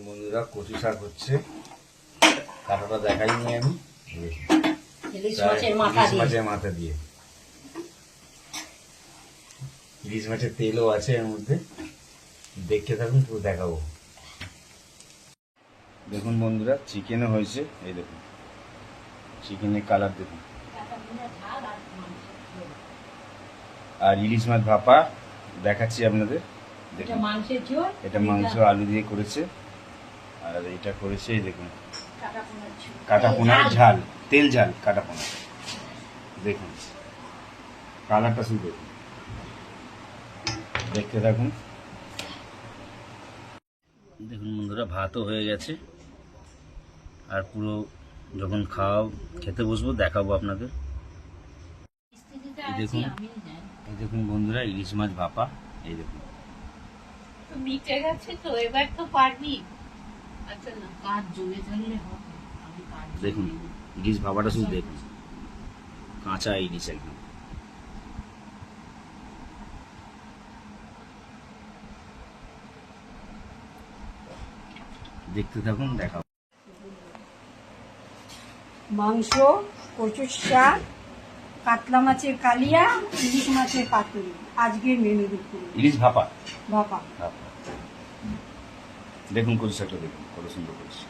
বন্ধুরা কচু শাক হচ্ছে, কাটাটা দেখাইনি আমি। ইলিশ মাছের মাথা দিয়ে, ইলিশ মাছের তেলও আছে এর মধ্যে। দেখতে থাকুন, পুরো দেখাবো। দেখুন বন্ধুরা, চিকেনও হয়েছে। এই দেখুন চিকেনের কালার দেখুন। আর ইলিশ মাছ ভাপা দেখাচ্ছি আপনাদের। এটা মাংস আলু দিয়ে করেছে, আর এটা করেছে এই দেখুন কাটা পোনার ঝাল, তেল ঝাল কাটা পোনা। দেখুন কালারটা শুধু দেখুন, দেখতে থাকুন। দেখুন বন্ধুরা, ভাতও হয়ে গেছে, আর পুরো যখন খেতে বসবো দেখাবো আপনাদের। এই দেখুন বন্ধুরা, ইলিশ মাছ ভাপা। এই দেখুন মিটে গেছে তো, এবার তো পারবি। আচ্ছা না, কাজ জমে থাকলে হবে। দেখুন ইলিশ ভাপাটা শুধু দেখুন, কাঁচা ইলিশ একদম। দেখতে থাকুন, দেখাবো। মাংস, কচুর শাক, কাতলা মাছের কালিয়া, ইলিশ মাছের পাতুরি আজকের মেনু দুপুরে। ইলিশ ভাপা ভাপা। দেখুন কচু শাকটা দেখুন কত সুন্দর করেছে।